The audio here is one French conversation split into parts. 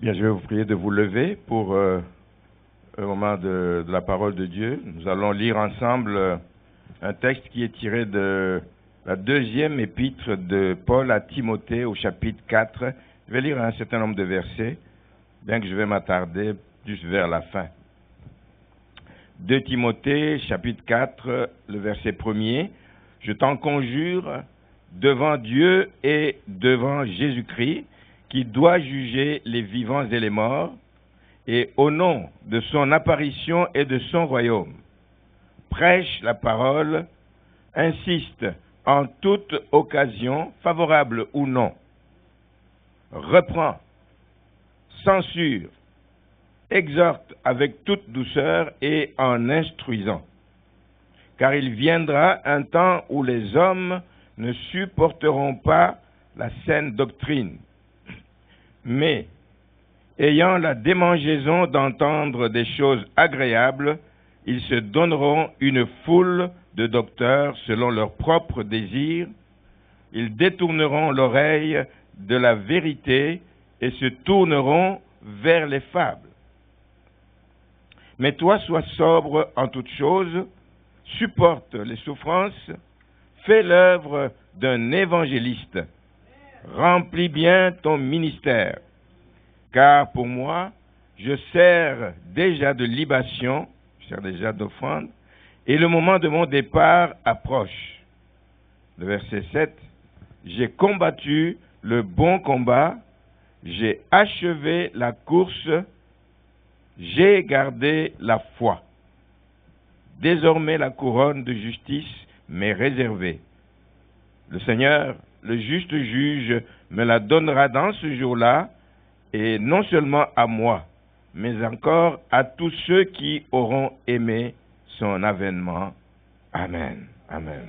Bien, je vais vous prier de vous lever pour un moment de la parole de Dieu. Nous allons lire ensemble un texte qui est tiré de la deuxième épître de Paul à Timothée au chapitre 4. Je vais lire un certain nombre de versets, bien que je vais m'attarder juste vers la fin. 2 Timothée, chapitre 4, le verset 1er. « Je t'en conjure devant Dieu et devant Jésus-Christ, qui doit juger les vivants et les morts, et au nom de son apparition et de son royaume, prêche la parole, insiste en toute occasion, favorable ou non, reprend, censure, exhorte avec toute douceur et en instruisant. Car il viendra un temps où les hommes ne supporteront pas la saine doctrine, mais, ayant la démangeaison d'entendre des choses agréables, ils se donneront une foule de docteurs selon leurs propres désirs. Ils détourneront l'oreille de la vérité et se tourneront vers les fables. Mais toi, sois sobre en toutes choses, supporte les souffrances, fais l'œuvre d'un évangéliste. Remplis bien ton ministère, car pour moi, je sers déjà de libation, je sers déjà d'offrande, et le moment de mon départ approche. Le verset 7, j'ai combattu le bon combat, j'ai achevé la course, j'ai gardé la foi. Désormais la couronne de justice m'est réservée. Le Seigneur, le juste juge, me la donnera dans ce jour-là, et non seulement à moi, mais encore à tous ceux qui auront aimé son avènement. Amen. Amen.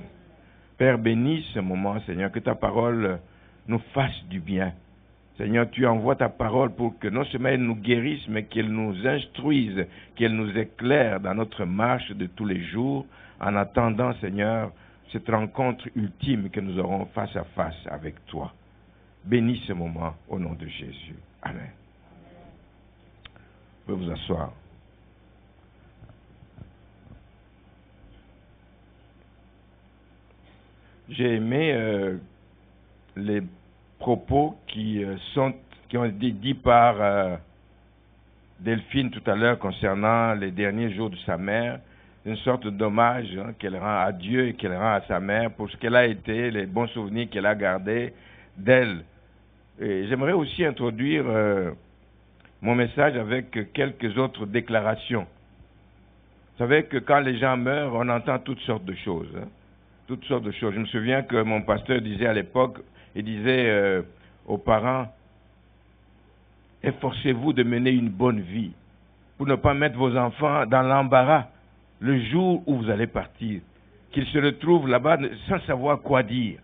Père, bénis ce moment, Seigneur, que ta parole nous fasse du bien. Seigneur, tu envoies ta parole pour que non seulement elle nous guérisse, mais qu'elle nous instruise, qu'elle nous éclaire dans notre marche de tous les jours, en attendant, Seigneur, cette rencontre ultime que nous aurons face à face avec toi. Bénis ce moment au nom de Jésus. Amen. Vous pouvez vous asseoir. J'ai aimé les propos qui ont été dits par Delphine tout à l'heure concernant les derniers jours de sa mère. Une sorte d'hommage qu'elle rend à Dieu et qu'elle rend à sa mère pour ce qu'elle a été, les bons souvenirs qu'elle a gardés d'elle. Et j'aimerais aussi introduire mon message avec quelques autres déclarations. Vous savez que quand les gens meurent, on entend toutes sortes de choses. Toutes sortes de choses. Je me souviens que mon pasteur disait à l'époque, il disait aux parents, efforcez-vous de mener une bonne vie pour ne pas mettre vos enfants dans l'embarras le jour où vous allez partir, qu'ils se retrouvent là-bas sans savoir quoi dire.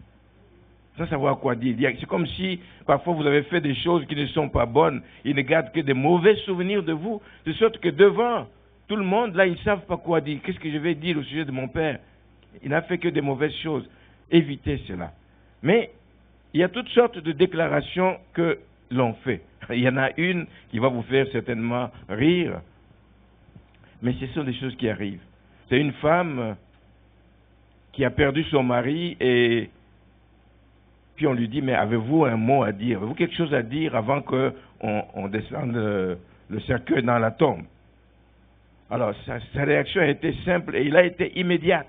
Sans savoir quoi dire. C'est comme si parfois vous avez fait des choses qui ne sont pas bonnes, ils ne gardent que des mauvais souvenirs de vous, de sorte que devant tout le monde, là, ils ne savent pas quoi dire. Qu'est-ce que je vais dire au sujet de mon père? Il n'a fait que des mauvaises choses. Évitez cela. Mais il y a toutes sortes de déclarations que l'on fait. Il y en a une qui va vous faire certainement rire, mais ce sont des choses qui arrivent. C'est une femme qui a perdu son mari et puis on lui dit, mais avez-vous un mot à dire? Avez-vous quelque chose à dire avant qu'on descende le cercueil dans la tombe? Alors sa réaction a été simple et il a été immédiate.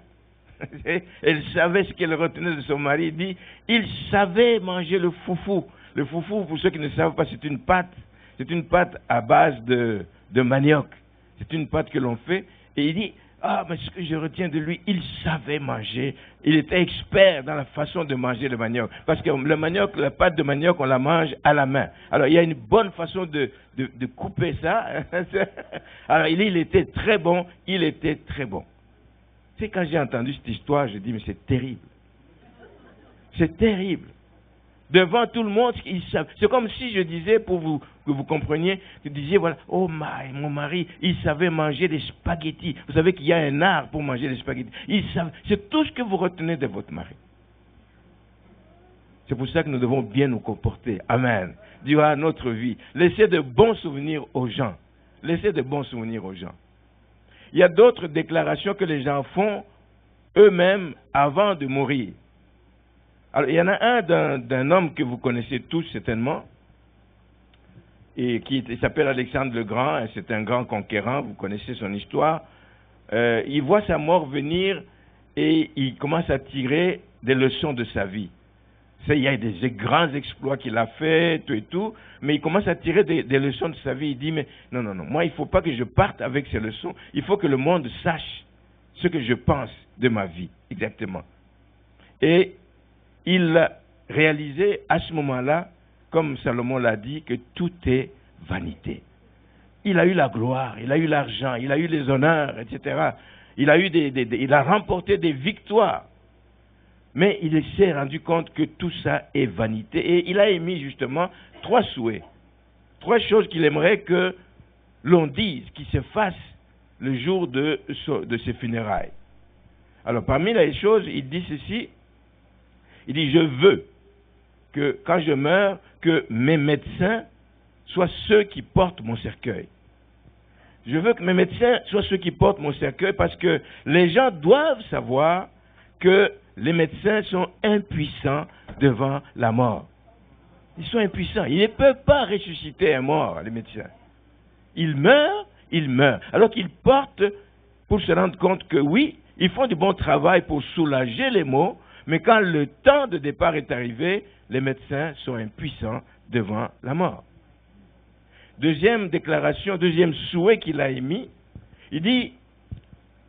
Elle savait ce qu'elle retenait de son mari. Il dit, il savait manger le foufou. Le foufou, pour ceux qui ne savent pas, c'est une pâte à base de manioc. C'est une pâte que l'on fait. Et il dit, ah, mais ce que je retiens de lui, il savait manger. Il était expert dans la façon de manger le manioc. Parce que le manioc, la pâte de manioc, on la mange à la main. Alors, il y a une bonne façon de couper ça. Alors, il était très bon. Il était très bon. C'est quand j'ai entendu cette histoire, je dis, mais c'est terrible. C'est terrible. Devant tout le monde, ils savent. C'est comme si je disais, pour que vous compreniez, je disais, voilà, oh mon mari, il savait manger des spaghettis. Vous savez qu'il y a un art pour manger des spaghettis. C'est tout ce que vous retenez de votre mari. C'est pour ça que nous devons bien nous comporter. Amen. Durant notre vie. Laissez de bons souvenirs aux gens. Laissez de bons souvenirs aux gens. Il y a d'autres déclarations que les gens font eux-mêmes avant de mourir. Alors, il y en a un d'un homme que vous connaissez tous certainement, et qui s'appelle Alexandre le Grand, et c'est un grand conquérant, vous connaissez son histoire. Il voit sa mort venir et il commence à tirer des leçons de sa vie. Il y a des grands exploits qu'il a fait, tout et tout, mais il commence à tirer des leçons de sa vie. Il dit, mais non, moi il ne faut pas que je parte avec ces leçons, il faut que le monde sache ce que je pense de ma vie, exactement. Et il a réalisé à ce moment-là, comme Salomon l'a dit, que tout est vanité. Il a eu la gloire, il a eu l'argent, il a eu les honneurs, etc. Il a remporté des victoires. Mais il s'est rendu compte que tout ça est vanité. Et il a émis justement 3 souhaits. 3 choses qu'il aimerait que l'on dise, qui se fassent le jour de ses funérailles. Alors parmi les choses, il dit ceci. Il dit, je veux que quand je meurs, que mes médecins soient ceux qui portent mon cercueil. Je veux que mes médecins soient ceux qui portent mon cercueil parce que les gens doivent savoir que les médecins sont impuissants devant la mort. Ils sont impuissants. Ils ne peuvent pas ressusciter un mort, les médecins. Ils meurent. Alors qu'ils portent pour se rendre compte que oui, ils font du bon travail pour soulager les maux, mais quand le temps de départ est arrivé, les médecins sont impuissants devant la mort. Deuxième déclaration, deuxième souhait qu'il a émis, il dit,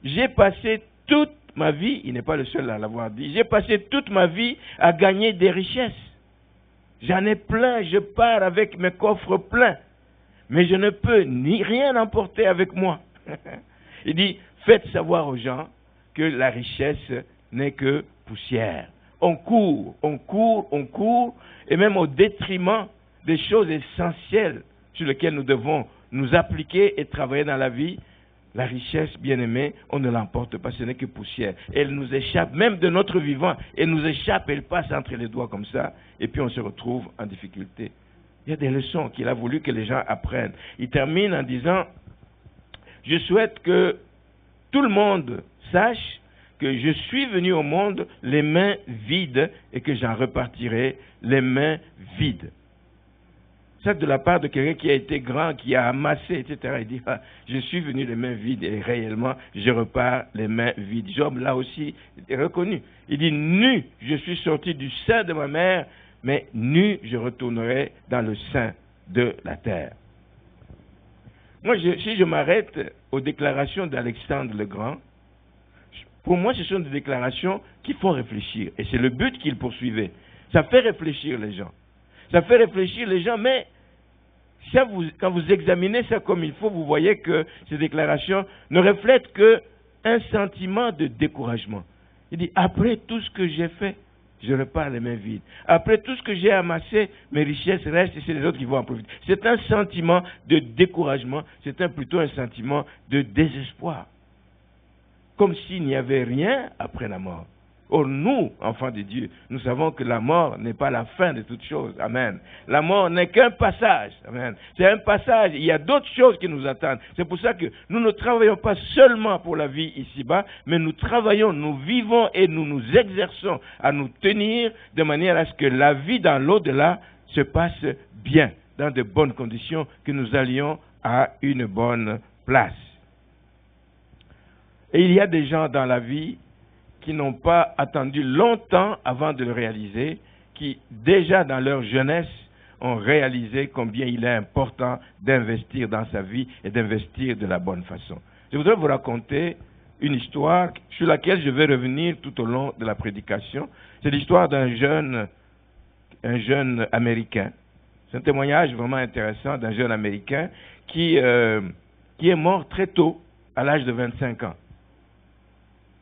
j'ai passé toute ma vie, il n'est pas le seul à l'avoir dit, j'ai passé toute ma vie à gagner des richesses. J'en ai plein, je pars avec mes coffres pleins, mais je ne peux ni rien emporter avec moi. Il dit, faites savoir aux gens que la richesse n'est que poussière. On court, et même au détriment des choses essentielles sur lesquelles nous devons nous appliquer et travailler dans la vie. La richesse, bien-aimée, on ne l'emporte pas, ce n'est que poussière. Elle nous échappe, même de notre vivant, elle nous échappe, elle passe entre les doigts comme ça, et puis on se retrouve en difficulté. Il y a des leçons qu'il a voulu que les gens apprennent. Il termine en disant, je souhaite que tout le monde sache que je suis venu au monde les mains vides et que j'en repartirai les mains vides. Ça, de la part de quelqu'un qui a été grand, qui a amassé, etc. Il dit, je suis venu les mains vides et réellement, je repars les mains vides. Job, là aussi, est reconnu. Il dit, nu, je suis sorti du sein de ma mère, mais nu, je retournerai dans le sein de la terre. Moi, si je m'arrête aux déclarations d'Alexandre le Grand, pour moi, ce sont des déclarations qui font réfléchir. Et c'est le but qu'il poursuivait. Ça fait réfléchir les gens. Ça fait réfléchir les gens, mais quand vous examinez ça comme il faut, vous voyez que ces déclarations ne reflètent qu'un sentiment de découragement. Il dit, après tout ce que j'ai fait, je repars les mains vides. Après tout ce que j'ai amassé, mes richesses restent et c'est les autres qui vont en profiter. C'est un sentiment de découragement, c'est plutôt un sentiment de désespoir. Comme s'il n'y avait rien après la mort. Or, nous, enfants de Dieu, nous savons que la mort n'est pas la fin de toute chose. Amen. La mort n'est qu'un passage. Amen. C'est un passage. Il y a d'autres choses qui nous attendent. C'est pour ça que nous ne travaillons pas seulement pour la vie ici-bas, mais nous travaillons, nous vivons et nous nous exerçons à nous tenir de manière à ce que la vie dans l'au-delà se passe bien, dans de bonnes conditions, que nous allions à une bonne place. Et il y a des gens dans la vie qui n'ont pas attendu longtemps avant de le réaliser, qui déjà dans leur jeunesse ont réalisé combien il est important d'investir dans sa vie et d'investir de la bonne façon. Je voudrais vous raconter une histoire sur laquelle je vais revenir tout au long de la prédication. C'est l'histoire d'un jeune Américain. C'est un témoignage vraiment intéressant d'un jeune Américain qui est mort très tôt, à l'âge de 25 ans.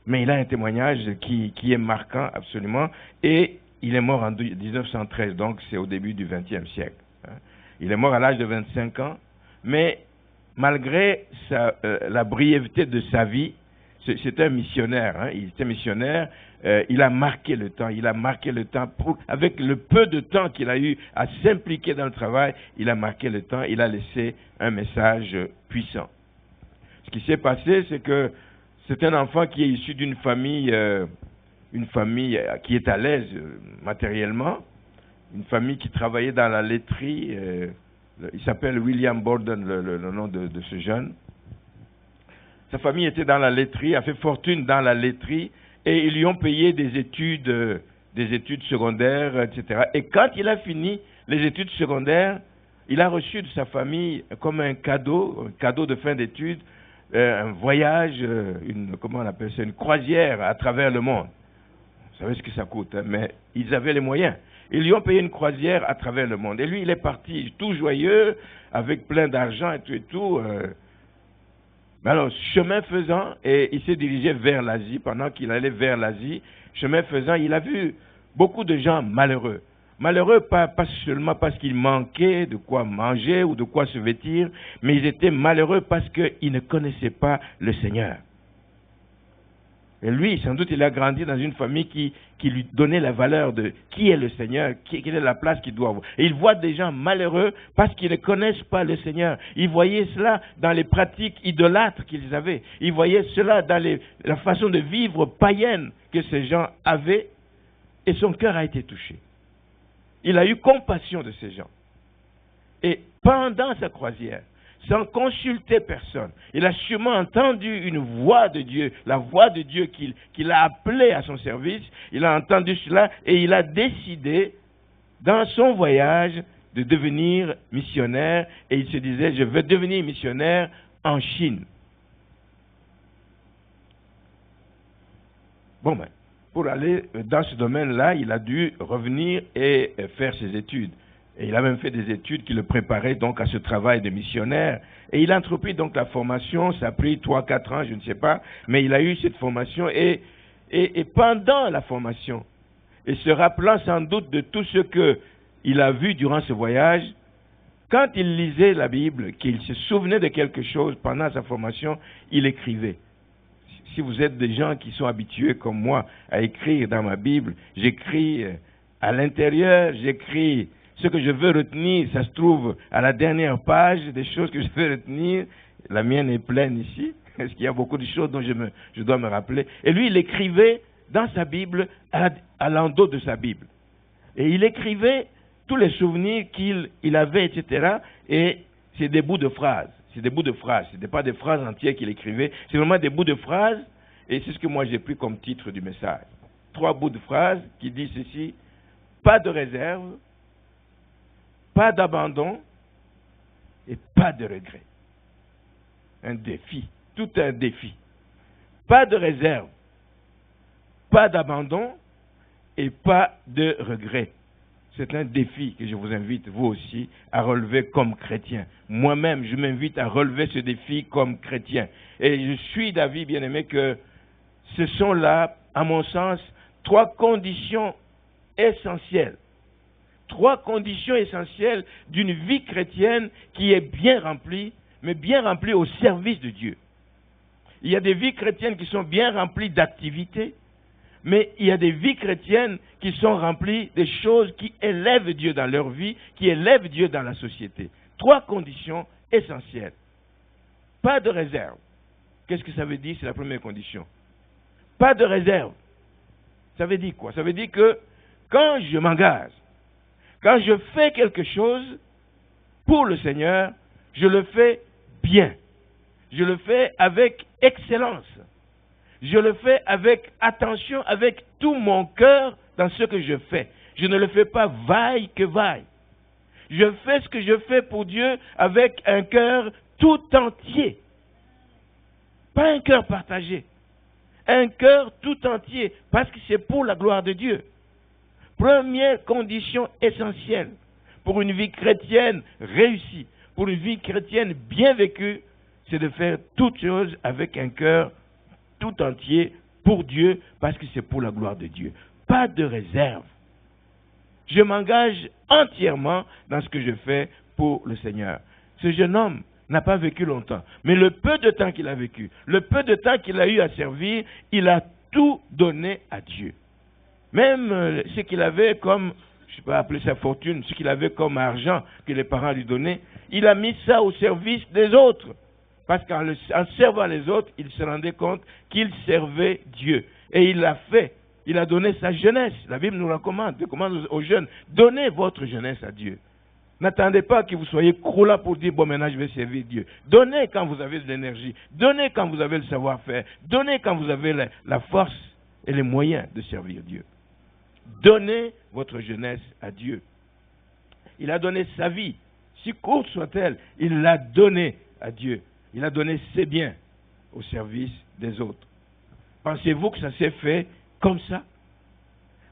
Mais il a un témoignage qui est marquant absolument, et il est mort en 1913, donc c'est au début du XXe siècle. Il est mort à l'âge de 25 ans, mais malgré la brièveté de sa vie, c'était un missionnaire, hein, il était missionnaire, il a marqué le temps, avec le peu de temps qu'il a eu à s'impliquer dans le travail, il a marqué le temps, il a laissé un message puissant. Ce qui s'est passé, c'est que c'est un enfant qui est issu d'une famille qui est à l'aise matériellement, une famille qui travaillait dans la laiterie, il s'appelle William Borden, le nom de ce jeune. Sa famille était dans la laiterie, a fait fortune dans la laiterie, et ils lui ont payé des études secondaires, etc. Et quand il a fini les études secondaires, il a reçu de sa famille comme un cadeau de fin d'études, un voyage, comment on appelle ça, une croisière à travers le monde. Vous savez ce que ça coûte, hein, mais ils avaient les moyens. Ils lui ont payé une croisière à travers le monde. Et lui, il est parti tout joyeux, avec plein d'argent et tout. Mais alors, chemin faisant, et il s'est dirigé vers l'Asie. Pendant qu'il allait vers l'Asie, chemin faisant, il a vu beaucoup de gens malheureux. Malheureux pas seulement parce qu'ils manquaient de quoi manger ou de quoi se vêtir, mais ils étaient malheureux parce qu'ils ne connaissaient pas le Seigneur. Et lui, sans doute, il a grandi dans une famille qui lui donnait la valeur de qui est le Seigneur, quelle est la place qu'il doit avoir. Et il voit des gens malheureux parce qu'ils ne connaissent pas le Seigneur. Il voyait cela dans les pratiques idolâtres qu'ils avaient. Il voyait cela dans la façon de vivre païenne que ces gens avaient. Et son cœur a été touché. Il a eu compassion de ces gens. Et pendant sa croisière, sans consulter personne, il a sûrement entendu une voix de Dieu, la voix de Dieu qu'il a appelé à son service. Il a entendu cela et il a décidé, dans son voyage, de devenir missionnaire. Et il se disait, je vais devenir missionnaire en Chine. Bon, ben, pour aller dans ce domaine-là, il a dû revenir et faire ses études. Et il a même fait des études qui le préparaient donc à ce travail de missionnaire. Et il a entrepris donc la formation, ça a pris 3-4 ans, je ne sais pas, mais il a eu cette formation. Et pendant la formation, et se rappelant sans doute de tout ce qu'il a vu durant ce voyage, quand il lisait la Bible, qu'il se souvenait de quelque chose pendant sa formation, il écrivait. Si vous êtes des gens qui sont habitués comme moi à écrire dans ma Bible, j'écris à l'intérieur, j'écris ce que je veux retenir, ça se trouve à la dernière page, des choses que je veux retenir. La mienne est pleine ici, parce qu'il y a beaucoup de choses dont je dois me rappeler. Et lui, il écrivait dans sa Bible, à l'endos de sa Bible. Et il écrivait tous les souvenirs qu'il avait, etc. Et c'est des bouts de phrases. C'est des bouts de phrases. Ce n'étaient pas des phrases entières qu'il écrivait. C'est vraiment des bouts de phrases. Et c'est ce que moi j'ai pris comme titre du message. 3 bouts de phrases qui disent ceci. Pas de réserve, pas d'abandon et pas de regret. Un défi. Tout un défi. Pas de réserve, pas d'abandon et pas de regret. C'est un défi que je vous invite, vous aussi, à relever comme chrétien. Moi-même, je m'invite à relever ce défi comme chrétien. Et je suis d'avis, bien-aimé, que ce sont là, à mon sens, 3 conditions essentielles. 3 conditions essentielles d'une vie chrétienne qui est bien remplie, mais bien remplie au service de Dieu. Il y a des vies chrétiennes qui sont bien remplies d'activités, mais il y a des vies chrétiennes qui sont remplies des choses qui élèvent Dieu dans leur vie, qui élèvent Dieu dans la société. 3 conditions essentielles. Pas de réserve. Qu'est-ce que ça veut dire? C'est la première condition. Pas de réserve. Ça veut dire quoi? Ça veut dire que quand je m'engage, quand je fais quelque chose pour le Seigneur, je le fais bien. Je le fais avec excellence. Je le fais avec attention, avec tout mon cœur dans ce que je fais. Je ne le fais pas vaille que vaille. Je fais ce que je fais pour Dieu avec un cœur tout entier. Pas un cœur partagé. Un cœur tout entier, parce que c'est pour la gloire de Dieu. Première condition essentielle pour une vie chrétienne réussie, pour une vie chrétienne bien vécue, c'est de faire toutes choses avec un cœur tout entier pour Dieu, parce que c'est pour la gloire de Dieu. Pas de réserve. Je m'engage entièrement dans ce que je fais pour le Seigneur. Ce jeune homme n'a pas vécu longtemps. Mais le peu de temps qu'il a vécu, le peu de temps qu'il a eu à servir, il a tout donné à Dieu. Même ce qu'il avait comme, je ne sais pas appeler sa fortune, ce qu'il avait comme argent que les parents lui donnaient, il a mis ça au service des autres. Parce qu'en servant les autres, il se rendait compte qu'il servait Dieu. Et il l'a fait. Il a donné sa jeunesse. La Bible nous recommande aux jeunes, donnez votre jeunesse à Dieu. N'attendez pas que vous soyez croulant pour dire, bon, maintenant je vais servir Dieu. Donnez quand vous avez de l'énergie. Donnez quand vous avez le savoir-faire. Donnez quand vous avez la force et les moyens de servir Dieu. Donnez votre jeunesse à Dieu. Il a donné sa vie, si courte soit-elle, il l'a donnée à Dieu. Il a donné ses biens au service des autres. Pensez-vous que ça s'est fait comme ça?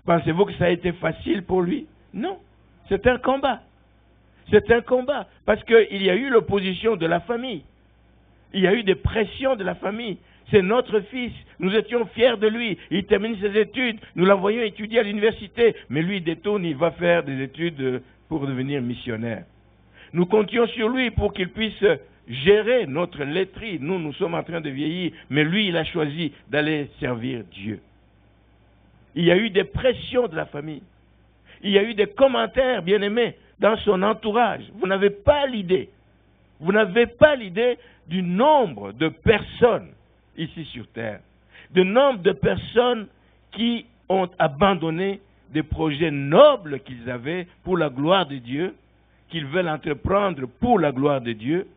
Pensez-vous que ça a été facile pour lui? Non, c'est un combat. C'est un combat, parce qu'il y a eu l'opposition de la famille. Il y a eu des pressions de la famille. C'est notre fils. Nous étions fiers de lui. Il termine ses études. Nous l'envoyons étudier à l'université. Mais lui, il détourne, il va faire des études pour devenir missionnaire. Nous comptions sur lui pour qu'il puisse gérer notre laiterie. Nous sommes en train de vieillir. Mais lui, il a choisi d'aller servir Dieu. Il y a eu des pressions de la famille. Il y a eu des commentaires, bien-aimés, dans son entourage. Vous n'avez pas l'idée. Vous n'avez pas l'idée du nombre de personnes ici sur terre, du nombre de personnes qui ont abandonné des projets nobles qu'ils avaient pour la gloire de Dieu, qu'ils veulent entreprendre pour la gloire de Dieu.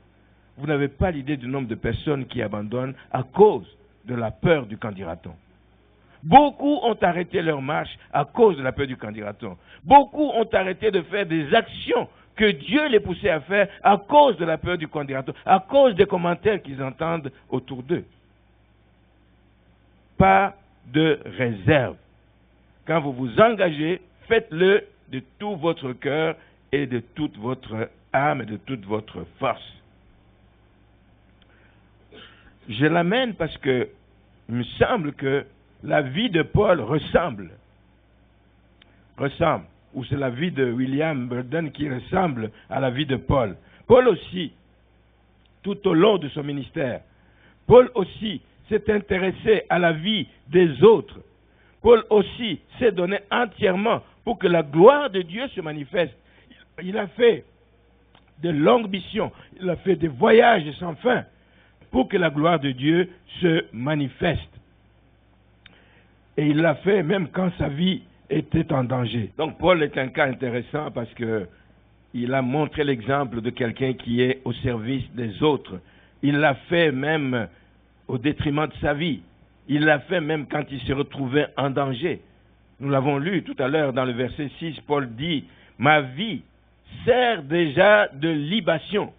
Vous n'avez pas l'idée du nombre de personnes qui abandonnent à cause de la peur du candidaton. Beaucoup ont arrêté leur marche à cause de la peur du candidaton. Beaucoup ont arrêté de faire des actions que Dieu les poussait à faire à cause de la peur du candidaton, à cause des commentaires qu'ils entendent autour d'eux. Pas de réserve. Quand vous vous engagez, faites-le de tout votre cœur et de toute votre âme et de toute votre force. Je l'amène parce que il me semble que la vie de Paul ressemble, ou c'est la vie de William Burden qui ressemble à la vie de Paul. Paul aussi, tout au long de son ministère, Paul aussi s'est intéressé à la vie des autres. Paul aussi s'est donné entièrement pour que la gloire de Dieu se manifeste. Il a fait de longues missions, il a fait des voyages sans fin pour que la gloire de Dieu se manifeste. Et il l'a fait même quand sa vie était en danger. Donc Paul est un cas intéressant parce que il a montré l'exemple de quelqu'un qui est au service des autres. Il l'a fait même au détriment de sa vie. Il l'a fait même quand il se retrouvait en danger. Nous l'avons lu tout à l'heure dans le verset 6, Paul dit « Ma vie sert déjà de libation ».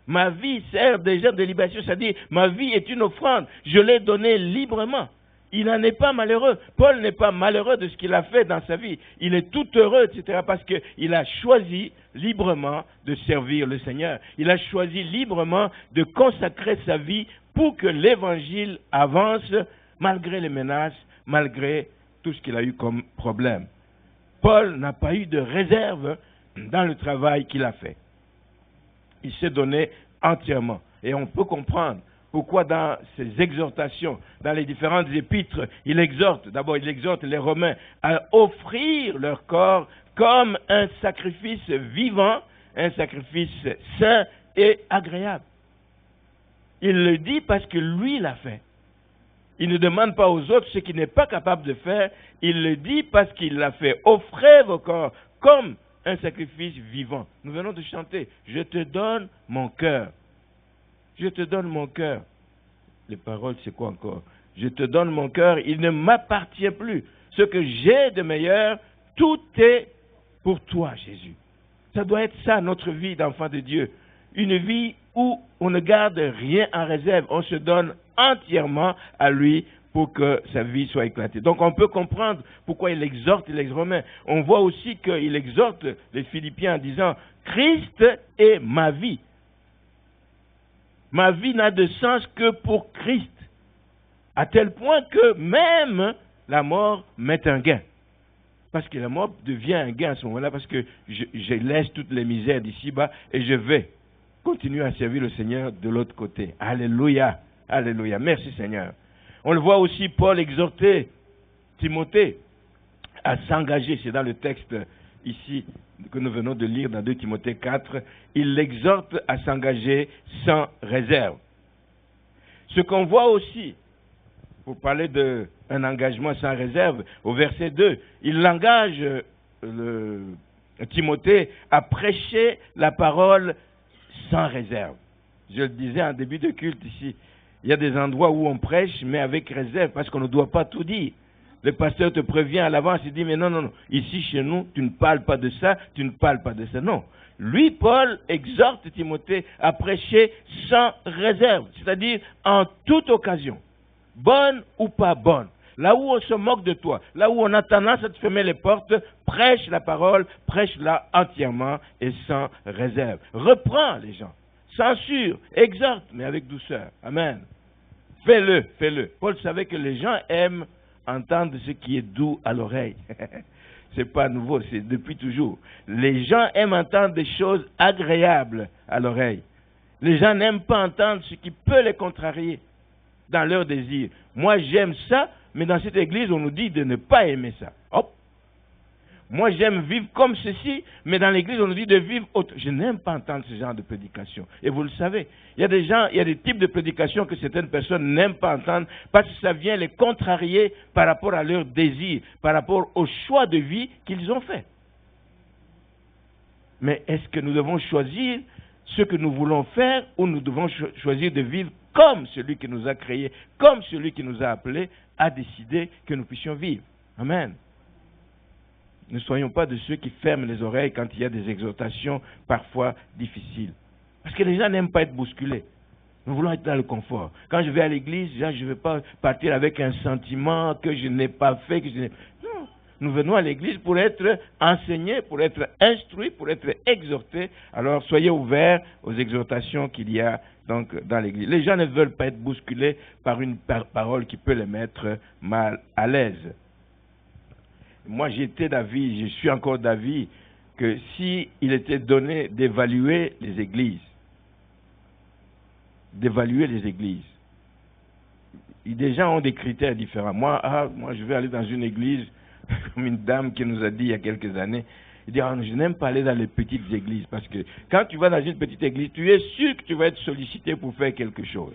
Ma vie sert déjà de libation, c'est-à-dire ma vie est une offrande. Je l'ai donnée librement. Il n'en est pas malheureux. Paul n'est pas malheureux de ce qu'il a fait dans sa vie. Il est tout heureux, etc. parce qu'il a choisi librement de servir le Seigneur. Il a choisi librement de consacrer sa vie pour que l'Évangile avance malgré les menaces, malgré tout ce qu'il a eu comme problème. Paul n'a pas eu de réserve dans le travail qu'il a fait. Il s'est donné entièrement. Et on peut comprendre pourquoi dans ses exhortations, dans les différentes épîtres, il exhorte les Romains à offrir leur corps comme un sacrifice vivant, un sacrifice saint et agréable. Il le dit parce que lui l'a fait. Il ne demande pas aux autres ce qu'il n'est pas capable de faire. Il le dit parce qu'il l'a fait. Offrez vos corps comme un sacrifice vivant. Nous venons de chanter « Je te donne mon cœur ». Je te donne mon cœur. Les paroles, c'est quoi encore? Je te donne mon cœur, il ne m'appartient plus. Ce que j'ai de meilleur, tout est pour toi, Jésus. Ça doit être ça, notre vie d'enfant de Dieu. Une vie où on ne garde rien en réserve. On se donne entièrement à lui pour que sa vie soit éclatée. Donc on peut comprendre pourquoi il exhorte les Romains. On voit aussi qu'il exhorte les Philippiens en disant « Christ est ma vie ». Ma vie n'a de sens que pour Christ, à tel point que même la mort m'est un gain. Parce que la mort devient un gain à ce moment-là, parce que je laisse toutes les misères d'ici-bas et je vais continuent à servir le Seigneur de l'autre côté. Alléluia, alléluia. Merci Seigneur. On le voit aussi, Paul exhorter Timothée à s'engager. C'est dans le texte ici que nous venons de lire dans 2 Timothée 4. Il l'exhorte à s'engager sans réserve. Ce qu'on voit aussi, pour parler d'un engagement sans réserve, au verset 2, il engage Timothée à prêcher la parole sans réserve. Je le disais en début de culte ici, il y a des endroits où on prêche, mais avec réserve, parce qu'on ne doit pas tout dire. Le pasteur te prévient à l'avance, il dit, mais non, ici chez nous, tu ne parles pas de ça, tu ne parles pas de ça. Non. Lui, Paul, exhorte Timothée à prêcher sans réserve, c'est-à-dire en toute occasion, bonne ou pas bonne. Là où on se moque de toi, là où on a tendance à te fermer les portes, prêche la parole, prêche-la entièrement et sans réserve. Reprends les gens, censure, exhorte, mais avec douceur. Amen. Fais-le, fais-le. Paul savait que les gens aiment entendre ce qui est doux à l'oreille. C'est pas nouveau, c'est depuis toujours. Les gens aiment entendre des choses agréables à l'oreille. Les gens n'aiment pas entendre ce qui peut les contrarier dans leur désir. Moi, j'aime ça, mais dans cette église, on nous dit de ne pas aimer ça. Hop. Moi, j'aime vivre comme ceci, mais dans l'église, on nous dit de vivre autre. Je n'aime pas entendre ce genre de prédication. Et vous le savez, il y a des gens, il y a des types de prédications que certaines personnes n'aiment pas entendre parce que ça vient les contrarier par rapport à leur désir, par rapport au choix de vie qu'ils ont fait. Mais est-ce que nous devons choisir ce que nous voulons faire ou nous devons choisir de vivre comme celui qui nous a créés, comme celui qui nous a appelés a décidé que nous puissions vivre? Amen. Ne soyons pas de ceux qui ferment les oreilles quand il y a des exhortations parfois difficiles. Parce que les gens n'aiment pas être bousculés. Nous voulons être dans le confort. Quand je vais à l'église, je ne vais pas partir avec un sentiment que je n'ai pas fait. Non, nous venons à l'église pour être enseignés, pour être instruits, pour être exhortés. Alors soyez ouverts aux exhortations qu'il y a donc dans l'église. Les gens ne veulent pas être bousculés par une parole qui peut les mettre mal à l'aise. Moi, j'étais d'avis, je suis encore d'avis, que s'il était donné d'évaluer les églises, des gens ont des critères différents. Moi, je vais aller dans une église, comme une dame qui nous a dit il y a quelques années, il dit, je n'aime pas aller dans les petites églises, parce que quand tu vas dans une petite église, tu es sûr que tu vas être sollicité pour faire quelque chose.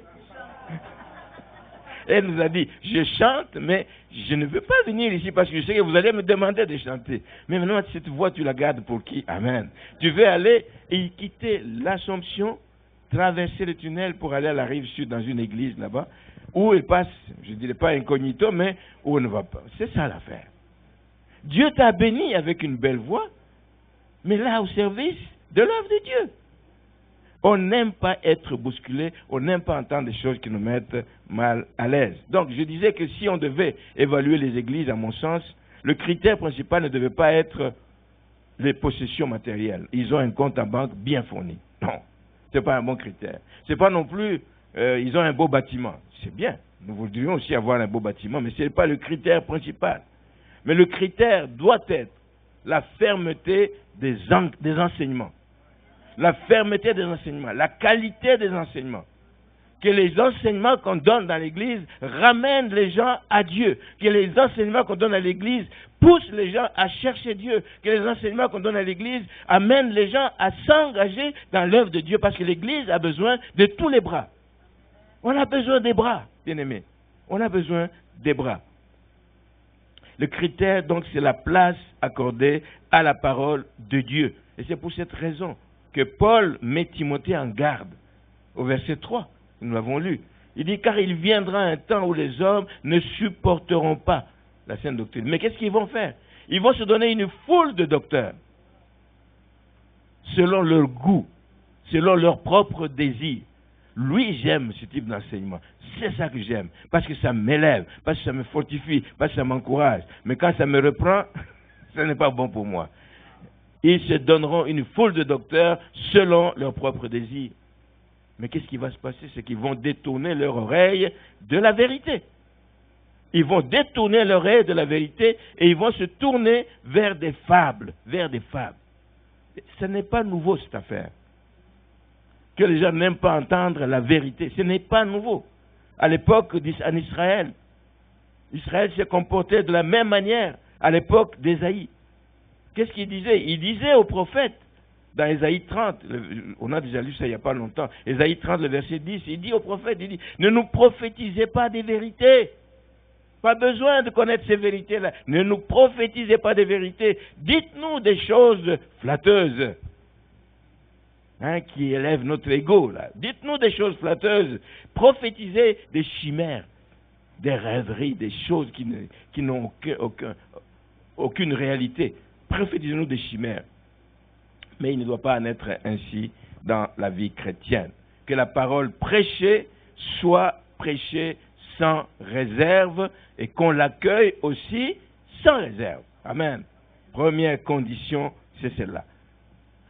Elle nous a dit, je chante, mais je ne veux pas venir ici parce que je sais que vous allez me demander de chanter. Mais maintenant, cette voix, tu la gardes pour qui? Amen. Tu veux aller et quitter l'Assomption, traverser le tunnel pour aller à la rive sud dans une église là-bas, où elle passe, je ne dirais pas incognito, mais où on ne va pas. C'est ça l'affaire. Dieu t'a béni avec une belle voix, mais là, au service de l'œuvre de Dieu. On n'aime pas être bousculé, on n'aime pas entendre des choses qui nous mettent mal à l'aise. Donc, je disais que si on devait évaluer les églises, à mon sens, le critère principal ne devait pas être les possessions matérielles. Ils ont un compte en banque bien fourni. Non, ce n'est pas un bon critère. Ce n'est pas non plus, ils ont un beau bâtiment. C'est bien, nous voudrions aussi avoir un beau bâtiment, mais ce n'est pas le critère principal. Mais le critère doit être la fermeté des enseignements. La fermeté des enseignements, la qualité des enseignements. Que les enseignements qu'on donne dans l'Église ramènent les gens à Dieu. Que les enseignements qu'on donne à l'Église poussent les gens à chercher Dieu. Que les enseignements qu'on donne à l'Église amènent les gens à s'engager dans l'œuvre de Dieu. Parce que l'Église a besoin de tous les bras. On a besoin des bras, bien-aimés. On a besoin des bras. Le critère, donc, c'est la place accordée à la parole de Dieu. Et c'est pour cette raison que Paul met Timothée en garde. Au verset 3, nous l'avons lu. Il dit, car il viendra un temps où les hommes ne supporteront pas la saine doctrine. Mais qu'est-ce qu'ils vont faire? Ils vont se donner une foule de docteurs, selon leur goût, selon leur propre désir. Lui, j'aime ce type d'enseignement. C'est ça que j'aime, parce que ça m'élève, parce que ça me fortifie, parce que ça m'encourage. Mais quand ça me reprend, ce n'est pas bon pour moi. Ils se donneront une foule de docteurs selon leurs propres désirs. Mais qu'est-ce qui va se passer? C'est qu'ils vont détourner leur oreille de la vérité. Ils vont détourner l'oreille de la vérité et ils vont se tourner vers des fables, Ce n'est pas nouveau cette affaire. que les gens n'aiment pas entendre la vérité. Ce n'est pas nouveau. À l'époque en Israël, Israël s'est comporté de la même manière à l'époque d'Ésaïe. Qu'est-ce qu'il disait? Il disait aux prophètes, dans Ésaïe 30, on a déjà lu ça il n'y a pas longtemps, Ésaïe 30, le verset 10, il dit aux prophètes, il dit, ne nous prophétisez pas des vérités. Pas besoin de connaître ces vérités-là. Ne nous prophétisez pas des vérités. Dites-nous des choses flatteuses. Qui élèvent notre ego, là. Dites-nous des choses flatteuses. Prophétisez des chimères, des rêveries, des choses qui n'ont aucune réalité. Prophétisez-nous des chimères. Mais il ne doit pas en être ainsi dans la vie chrétienne. Que la parole prêchée soit prêchée sans réserve et qu'on l'accueille aussi sans réserve. Amen. Première condition, c'est celle-là.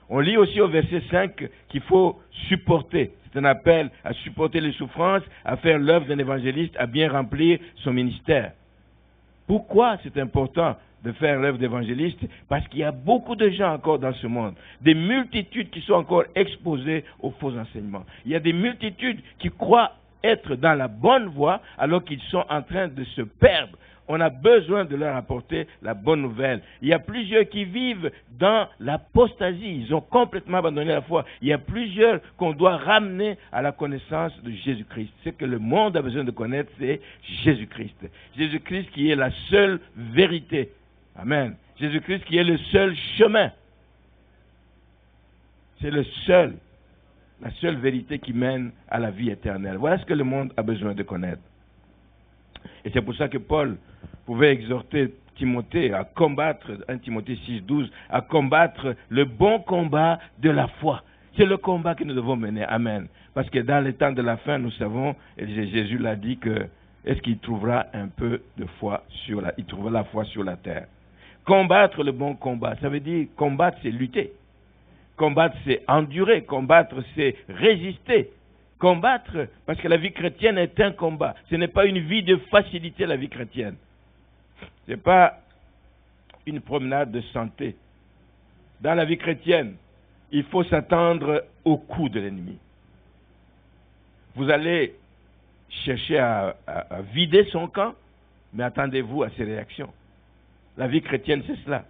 On lit aussi au verset 5 qu'il faut supporter. C'est un appel à supporter les souffrances, à faire l'œuvre d'un évangéliste, à bien remplir son ministère. Pourquoi c'est important de faire l'œuvre d'évangéliste? Parce qu'il y a beaucoup de gens encore dans ce monde, des multitudes qui sont encore exposées aux faux enseignements. Il y a des multitudes qui croient être dans la bonne voie alors qu'ils sont en train de se perdre. On a besoin de leur apporter la bonne nouvelle. Il y a plusieurs qui vivent dans l'apostasie. Ils ont complètement abandonné la foi. Il y a plusieurs qu'on doit ramener à la connaissance de Jésus-Christ. Ce que le monde a besoin de connaître, c'est Jésus-Christ. Jésus-Christ qui est la seule vérité. Amen. Jésus-Christ qui est le seul chemin. C'est la seule vérité qui mène à la vie éternelle. Voilà ce que le monde a besoin de connaître. Et c'est pour ça que Paul pouvait exhorter Timothée à combattre, 1 Timothée 6,12, à combattre le bon combat de la foi. C'est le combat que nous devons mener. Amen. Parce que dans les temps de la fin, nous savons, et Jésus l'a dit, que est-ce qu'il trouvera un peu de foi il trouvera la foi sur la terre. Combattre le bon combat, ça veut dire combattre, c'est lutter. Combattre, c'est endurer. Combattre, c'est résister. Combattre, parce que la vie chrétienne est un combat. Ce n'est pas une vie de facilité, la vie chrétienne. Ce n'est pas une promenade de santé. Dans la vie chrétienne, il faut s'attendre au coup de l'ennemi. Vous allez chercher à vider son camp, mais attendez-vous à ses réactions. La vie chrétienne, c'est cela.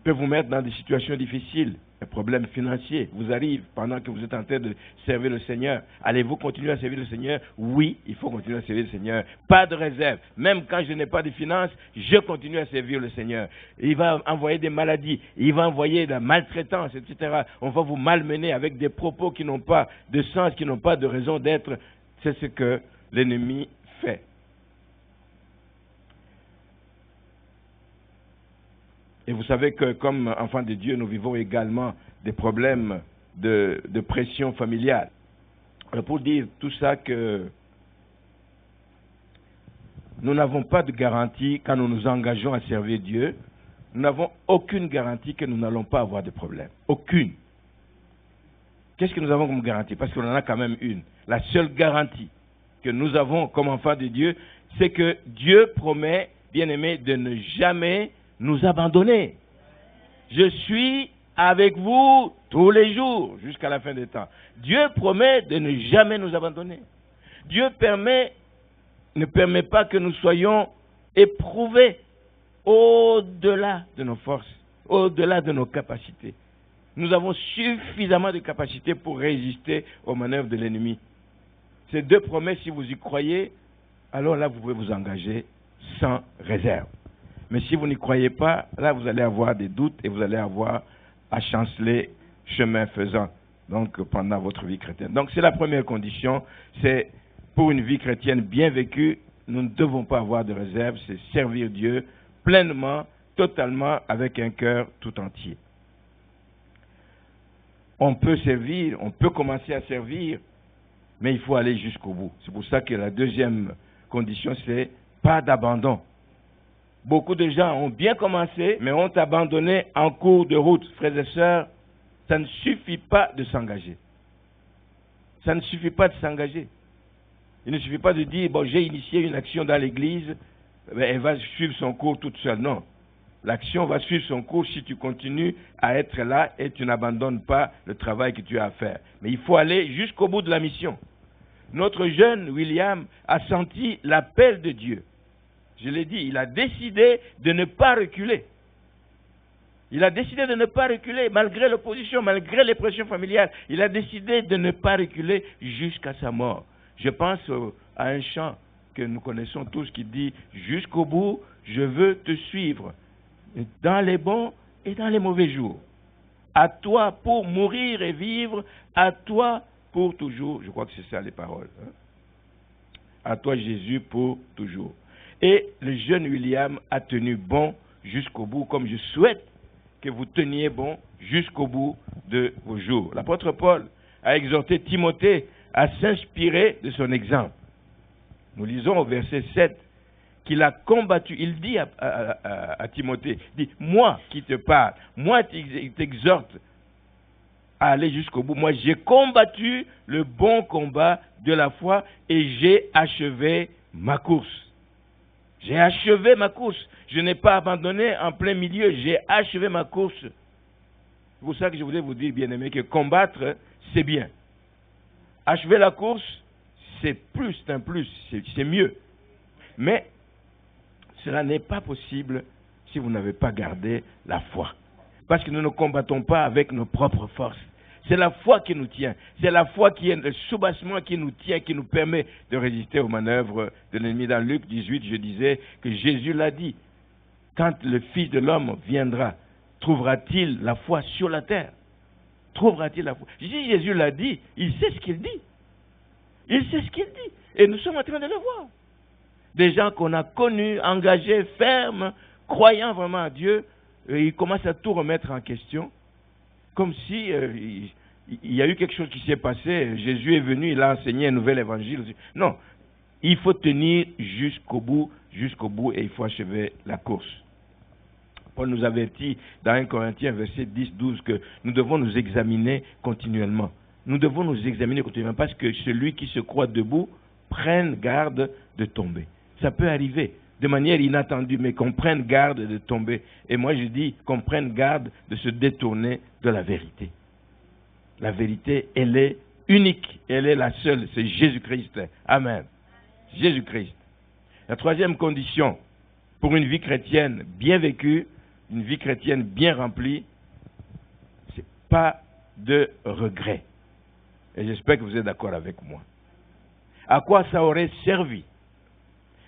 Peut vous mettre dans des situations difficiles. Un problème financier vous arrive pendant que vous êtes en train de servir le Seigneur. Allez-vous continuer à servir le Seigneur? Oui, il faut continuer à servir le Seigneur. Pas de réserve. Même quand je n'ai pas de finances, je continue à servir le Seigneur. Il va envoyer des maladies, il va envoyer de la maltraitance, etc. On va vous malmener avec des propos qui n'ont pas de sens, qui n'ont pas de raison d'être. C'est ce que l'ennemi fait. Et vous savez que comme enfants de Dieu, nous vivons également des problèmes de pression familiale. Alors pour dire tout ça que nous n'avons pas de garantie quand nous nous engageons à servir Dieu. Nous n'avons aucune garantie que nous n'allons pas avoir de problème. Aucune. Qu'est-ce que nous avons comme garantie? Parce qu'on en a quand même une. La seule garantie que nous avons comme enfants de Dieu, c'est que Dieu promet, bien-aimés, de ne jamais nous abandonner. Je suis avec vous tous les jours jusqu'à la fin des temps. Dieu promet de ne jamais nous abandonner. Dieu ne permet pas que nous soyons éprouvés au-delà de nos forces, au-delà de nos capacités. Nous avons suffisamment de capacités pour résister aux manœuvres de l'ennemi. Ces deux promesses, si vous y croyez, alors là, vous pouvez vous engager sans réserve. Mais si vous n'y croyez pas, là, vous allez avoir des doutes et vous allez avoir à chanceler chemin faisant, donc pendant votre vie chrétienne. Donc, c'est la première condition, c'est pour une vie chrétienne bien vécue, nous ne devons pas avoir de réserve, c'est servir Dieu pleinement, totalement, avec un cœur tout entier. On peut servir, on peut commencer à servir, mais il faut aller jusqu'au bout. C'est pour ça que la deuxième condition, c'est pas d'abandon. Beaucoup de gens ont bien commencé, mais ont abandonné en cours de route. Frères et sœurs, ça ne suffit pas de s'engager. Ça ne suffit pas de s'engager. Il ne suffit pas de dire, bon, j'ai initié une action dans l'église, elle va suivre son cours toute seule. Non. L'action va suivre son cours si tu continues à être là et tu n'abandonnes pas le travail que tu as à faire. Mais il faut aller jusqu'au bout de la mission. Notre jeune William a senti l'appel de Dieu. Je l'ai dit, il a décidé de ne pas reculer. Il a décidé de ne pas reculer, malgré l'opposition, malgré les pressions familiales. Il a décidé de ne pas reculer jusqu'à sa mort. Je pense à un chant que nous connaissons tous qui dit « Jusqu'au bout, je veux te suivre, dans les bons et dans les mauvais jours. À toi pour mourir et vivre, à toi pour toujours. » Je crois que c'est ça les paroles. Hein? À toi Jésus pour toujours. Et le jeune William a tenu bon jusqu'au bout, comme je souhaite que vous teniez bon jusqu'au bout de vos jours. L'apôtre Paul a exhorté Timothée à s'inspirer de son exemple. Nous lisons au verset 7 qu'il a combattu. Il dit à Timothée, il dit, moi qui te parle, moi qui t'exhorte à aller jusqu'au bout. Moi j'ai combattu le bon combat de la foi et j'ai achevé ma course. J'ai achevé ma course. Je n'ai pas abandonné en plein milieu. J'ai achevé ma course. C'est pour ça que je voulais vous dire, bien-aimés, que combattre, c'est bien. Achever la course, c'est plus, c'est un plus, c'est mieux. Mais cela n'est pas possible si vous n'avez pas gardé la foi. Parce que nous ne combattons pas avec nos propres forces. C'est la foi qui nous tient. C'est la foi qui est le soubassement qui nous tient, qui nous permet de résister aux manœuvres de l'ennemi. Dans Luc 18, je disais que Jésus l'a dit. Quand le Fils de l'homme viendra, trouvera-t-il la foi sur la terre? Trouvera-t-il la foi? Si Jésus l'a dit, il sait ce qu'il dit. Il sait ce qu'il dit. Et nous sommes en train de le voir. Des gens qu'on a connus, engagés, fermes, croyant vraiment à Dieu, ils commencent à tout remettre en question. Comme si il y a eu quelque chose qui s'est passé. Jésus est venu, il a enseigné un nouvel évangile. Non, il faut tenir jusqu'au bout, et il faut achever la course. Paul nous avertit dans 1 Corinthiens, verset 10-12, que nous devons nous examiner continuellement. Nous devons nous examiner continuellement parce que celui qui se croit debout prenne garde de tomber. Ça peut arriver de manière inattendue, mais qu'on prenne garde de tomber. Et moi, je dis qu'on prenne garde de se détourner de la vérité. La vérité, elle est unique. Elle est la seule. C'est Jésus-Christ. Amen. Jésus-Christ. La troisième condition pour une vie chrétienne bien vécue, une vie chrétienne bien remplie, c'est pas de regret. Et j'espère que vous êtes d'accord avec moi. À quoi ça aurait servi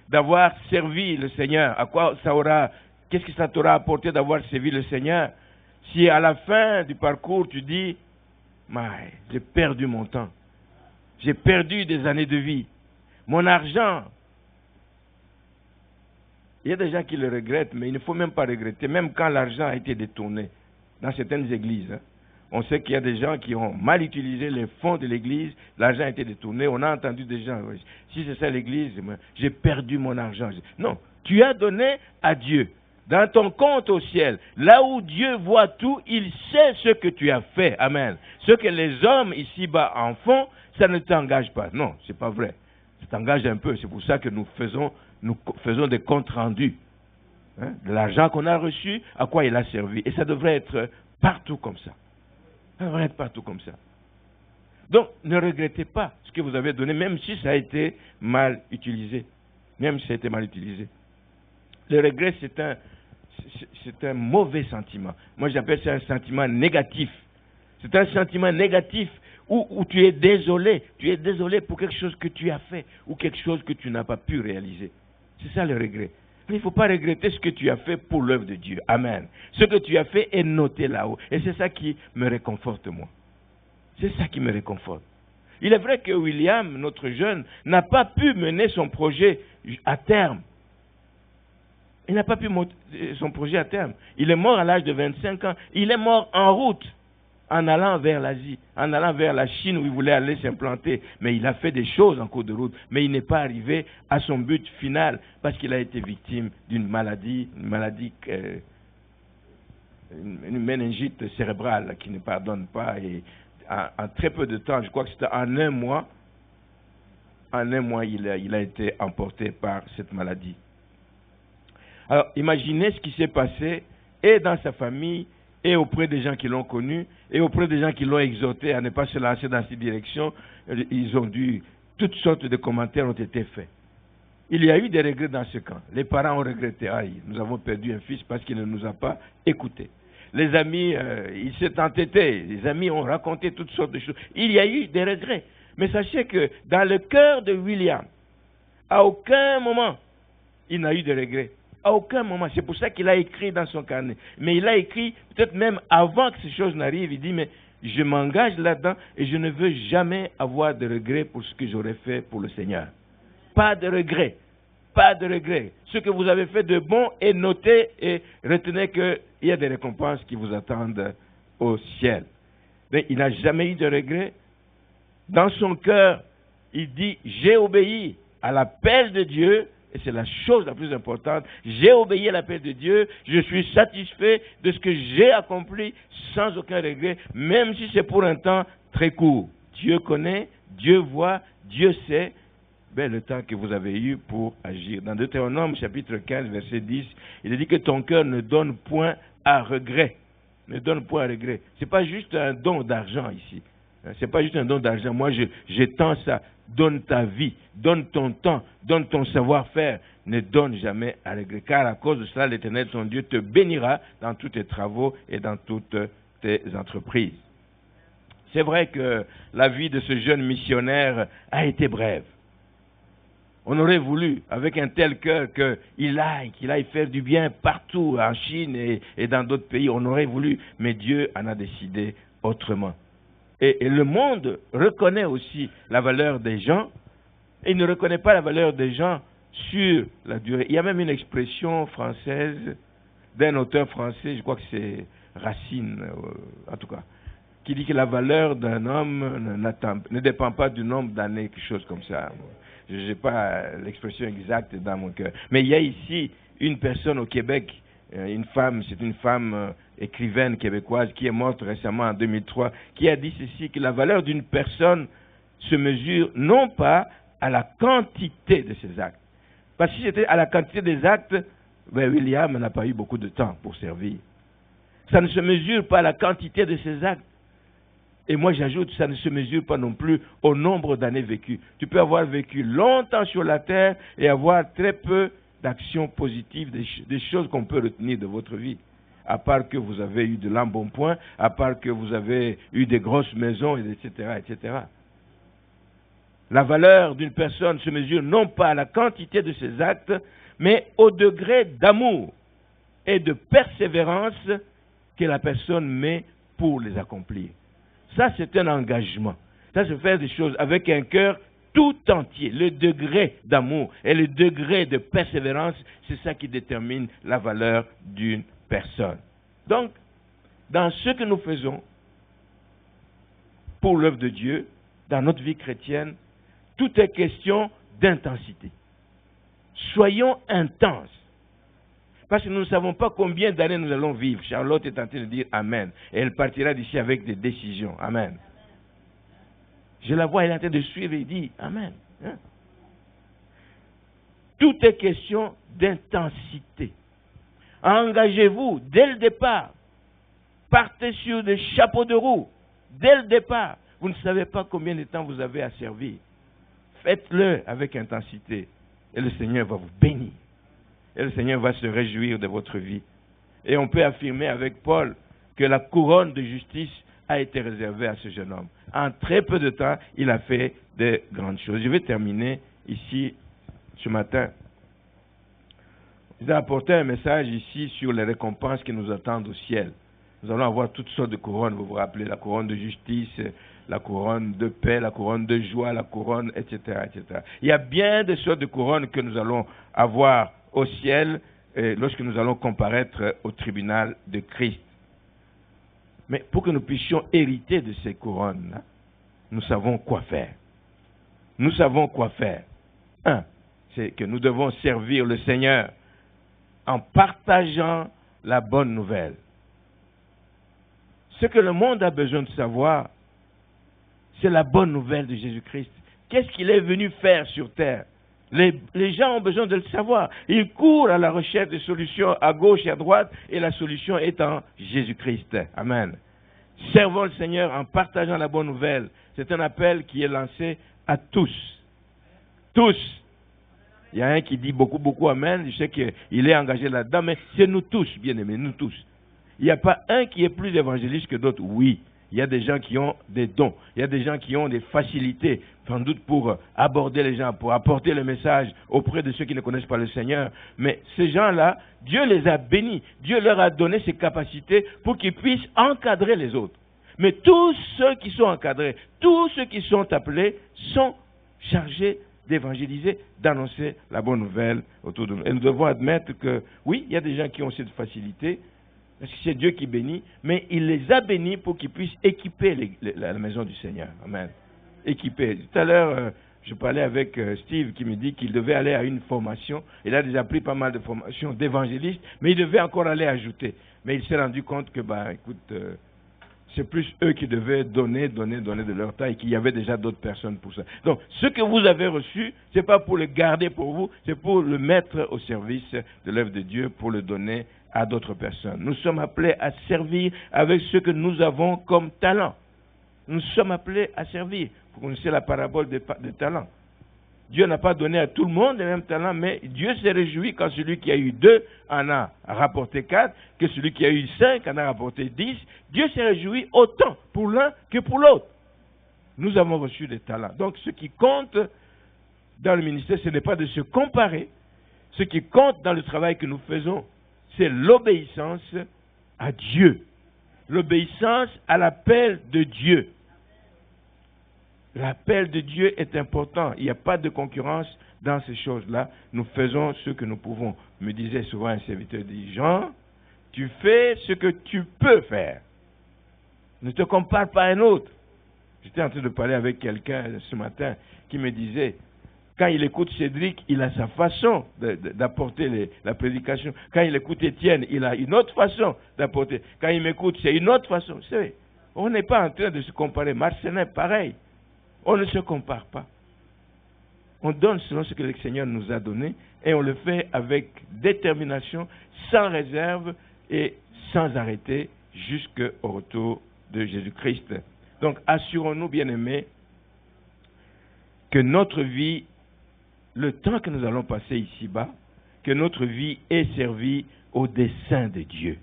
d'avoir servi le Seigneur? À quoi ça aura, qu'est-ce que ça t'aura apporté d'avoir servi le Seigneur? Si à la fin du parcours tu dis, j'ai perdu mon temps, j'ai perdu des années de vie, mon argent. Il y a des gens qui le regrettent, mais il ne faut même pas regretter, même quand l'argent a été détourné dans certaines églises. On sait qu'il y a des gens qui ont mal utilisé les fonds de l'église, l'argent a été détourné, on a entendu des gens, si c'est ça l'église, j'ai perdu mon argent. Non, tu as donné à Dieu, dans ton compte au ciel, là où Dieu voit tout, il sait ce que tu as fait, amen. Ce que les hommes ici-bas en font, ça ne t'engage pas. Non, c'est pas vrai. Ça t'engage un peu, c'est pour ça que nous faisons des comptes rendus. De l'argent qu'on a reçu, à quoi il a servi. Et ça devrait être partout comme ça. Ça devrait être partout comme ça. Donc, ne regrettez pas ce que vous avez donné, même si ça a été mal utilisé. Même si ça a été mal utilisé. Le regret, c'est un mauvais sentiment. Moi, j'appelle ça un sentiment négatif. C'est un sentiment négatif où tu es désolé. Tu es désolé pour quelque chose que tu as fait ou quelque chose que tu n'as pas pu réaliser. C'est ça le regret. Il ne faut pas regretter ce que tu as fait pour l'œuvre de Dieu. Amen. Ce que tu as fait est noté là-haut. Et c'est ça qui me réconforte, moi. C'est ça qui me réconforte. Il est vrai que William, notre jeune, n'a pas pu mener son projet à terme. Il n'a pas pu mener son projet à terme. Il est mort à l'âge de 25 ans. Il est mort en route, en allant vers l'Asie, en allant vers la Chine où il voulait aller s'implanter. Mais il a fait des choses en cours de route. Mais il n'est pas arrivé à son but final parce qu'il a été victime d'une maladie, une méningite cérébrale qui ne pardonne pas. Et en très peu de temps, je crois que c'était en un mois, il a été emporté par cette maladie. Alors, imaginez ce qui s'est passé et dans sa famille, et auprès des gens qui l'ont connu, et auprès des gens qui l'ont exhorté à ne pas se lancer dans cette direction. Toutes sortes de commentaires ont été faits. Il y a eu des regrets dans ce camp. Les parents ont regretté, nous avons perdu un fils parce qu'il ne nous a pas écoutés. Les amis, ils s'étaient entêtés. Les amis ont raconté toutes sortes de choses. Il y a eu des regrets. Mais sachez que dans le cœur de William, à aucun moment, il n'a eu de regrets. À aucun moment. C'est pour ça qu'il a écrit dans son carnet. Mais il a écrit, peut-être même avant que ces choses n'arrivent, il dit, mais je m'engage là-dedans et je ne veux jamais avoir de regrets pour ce que j'aurais fait pour le Seigneur. Pas de regrets. Pas de regrets. Ce que vous avez fait de bon est noté et retenez qu'il y a des récompenses qui vous attendent au ciel. Mais il n'a jamais eu de regrets. Dans son cœur, il dit, j'ai obéi à l'appel de Dieu. Et c'est la chose la plus importante. J'ai obéi à l'appel de Dieu. Je suis satisfait de ce que j'ai accompli sans aucun regret, même si c'est pour un temps très court. Dieu connaît, Dieu voit, Dieu sait le temps que vous avez eu pour agir. Dans Deutéronome chapitre 15, verset 10, il est dit que ton cœur ne donne point à regret. Ne donne point à regret. Ce n'est pas juste un don d'argent ici. Ce n'est pas juste un don d'argent. Moi, j'étends ça. Donne ta vie, donne ton temps, donne ton savoir-faire. Ne donne jamais à regret. Car à cause de cela, l'Éternel, ton Dieu, te bénira dans tous tes travaux et dans toutes tes entreprises. C'est vrai que la vie de ce jeune missionnaire a été brève. On aurait voulu, avec un tel cœur, qu'il aille faire du bien partout, en Chine et dans d'autres pays. On aurait voulu, mais Dieu en a décidé autrement. Et le monde reconnaît aussi la valeur des gens, et il ne reconnaît pas la valeur des gens sur la durée. Il y a même une expression française d'un auteur français, je crois que c'est Racine, en tout cas, qui dit que la valeur d'un homme ne dépend pas du nombre d'années, quelque chose comme ça. Je n'ai pas l'expression exacte dans mon cœur. Mais il y a ici une personne au Québec, une femme écrivaine québécoise qui est morte récemment en 2003, qui a dit ceci, que la valeur d'une personne se mesure non pas à la quantité de ses actes. Parce que si c'était à la quantité des actes, William n'a pas eu beaucoup de temps pour servir. Ça ne se mesure pas à la quantité de ses actes. Et moi j'ajoute, ça ne se mesure pas non plus au nombre d'années vécues. Tu peux avoir vécu longtemps sur la terre et avoir très peu d'actions positives, des choses qu'on peut retenir de votre vie. À part que vous avez eu de l'embonpoint, à part que vous avez eu des grosses maisons, etc., etc. La valeur d'une personne se mesure non pas à la quantité de ses actes, mais au degré d'amour et de persévérance que la personne met pour les accomplir. Ça, c'est un engagement. Ça, c'est faire des choses avec un cœur tout entier. Le degré d'amour et le degré de persévérance, c'est ça qui détermine la valeur d'une personne. Donc, dans ce que nous faisons pour l'œuvre de Dieu, dans notre vie chrétienne, tout est question d'intensité. Soyons intenses. Parce que nous ne savons pas combien d'années nous allons vivre. Charlotte est en train de dire Amen. Et elle partira d'ici avec des décisions. Amen. Je la vois, elle est en train de suivre et dit Amen. Tout est question d'intensité. Engagez-vous dès le départ. Partez sur des chapeaux de roue. Dès le départ. Vous ne savez pas combien de temps vous avez à servir. Faites-le avec intensité. Et le Seigneur va vous bénir. Et le Seigneur va se réjouir de votre vie. Et on peut affirmer avec Paul que la couronne de justice a été réservée à ce jeune homme. En très peu de temps, il a fait de grandes choses. Je vais terminer ici ce matin. Je vais apporter un message ici sur les récompenses qui nous attendent au ciel. Nous allons avoir toutes sortes de couronnes, vous vous rappelez, la couronne de justice, la couronne de paix, la couronne de joie, la couronne, etc., etc. Il y a bien des sortes de couronnes que nous allons avoir au ciel lorsque nous allons comparaître au tribunal de Christ. Mais pour que nous puissions hériter de ces couronnes, nous savons quoi faire. Nous savons quoi faire. Un, c'est que nous devons servir le Seigneur en partageant la bonne nouvelle. Ce que le monde a besoin de savoir, c'est la bonne nouvelle de Jésus-Christ. Qu'est-ce qu'il est venu faire sur terre? Les gens ont besoin de le savoir. Ils courent à la recherche de solutions à gauche et à droite, et la solution est en Jésus-Christ. Amen. Servons le Seigneur en partageant la bonne nouvelle. C'est un appel qui est lancé à tous. Tous. Il y a un qui dit beaucoup Amen. Je sais qu'il est engagé là-dedans, mais c'est nous tous, bien aimés, nous tous. Il n'y a pas un qui est plus évangéliste que d'autres. Oui, il y a des gens qui ont des dons. Il y a des gens qui ont des facilités, sans doute pour aborder les gens, pour apporter le message auprès de ceux qui ne connaissent pas le Seigneur. Mais ces gens-là, Dieu les a bénis. Dieu leur a donné ces capacités pour qu'ils puissent encadrer les autres. Mais tous ceux qui sont encadrés, tous ceux qui sont appelés, sont chargés d'évangéliser, d'annoncer la bonne nouvelle autour de nous. Et nous devons admettre que, oui, il y a des gens qui ont cette facilité, parce que c'est Dieu qui bénit, mais il les a bénis pour qu'ils puissent équiper la maison du Seigneur. Amen. Équiper. Tout à l'heure, je parlais avec Steve qui me dit qu'il devait aller à une formation. Il a déjà pris pas mal de formations d'évangélistes, mais il devait encore aller ajouter. Mais il s'est rendu compte que, écoute, c'est plus eux qui devaient donner de leur temps et qu'il y avait déjà d'autres personnes pour ça. Donc, ce que vous avez reçu, ce n'est pas pour le garder pour vous, c'est pour le mettre au service de l'œuvre de Dieu, pour le donner à d'autres personnes. Nous sommes appelés à servir avec ce que nous avons comme talent. Nous sommes appelés à servir. Vous connaissez la parabole des talents. Dieu n'a pas donné à tout le monde les mêmes talents, mais Dieu s'est réjoui quand celui qui a eu 2 en a rapporté 4, que celui qui a eu 5 en a rapporté 10. Dieu s'est réjoui autant pour l'un que pour l'autre. Nous avons reçu des talents. Donc ce qui compte dans le ministère, ce n'est pas de se comparer. Ce qui compte dans le travail que nous faisons, c'est l'obéissance à Dieu. L'obéissance à l'appel de Dieu. L'appel de Dieu est important. Il n'y a pas de concurrence dans ces choses-là. Nous faisons ce que nous pouvons. Me disait souvent un serviteur, dit, Jean, tu fais ce que tu peux faire. Ne te compare pas à un autre. J'étais en train de parler avec quelqu'un ce matin qui me disait, quand il écoute Cédric, il a sa façon d'apporter la prédication. Quand il écoute Étienne, il a une autre façon d'apporter. Quand il m'écoute, c'est une autre façon. Vous savez, on n'est pas en train de se comparer. Marcelin, pareil. On ne se compare pas. On donne selon ce que le Seigneur nous a donné et on le fait avec détermination, sans réserve et sans arrêter jusqu'au retour de Jésus-Christ. Donc, assurons-nous, bien-aimés, que notre vie, le temps que nous allons passer ici-bas, que notre vie est servie au dessein de Dieu.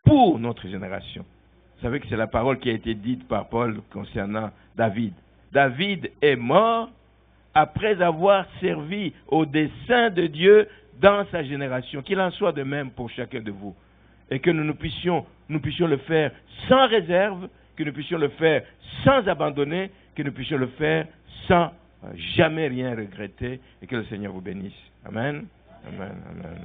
Pour notre génération. Vous savez que c'est la parole qui a été dite par Paul concernant David. David est mort après avoir servi au dessein de Dieu dans sa génération. Qu'il en soit de même pour chacun de vous. Et que nous puissions le faire sans réserve, que nous puissions le faire sans abandonner, que nous puissions le faire sans jamais rien regretter et que le Seigneur vous bénisse. Amen. Amen. Amen.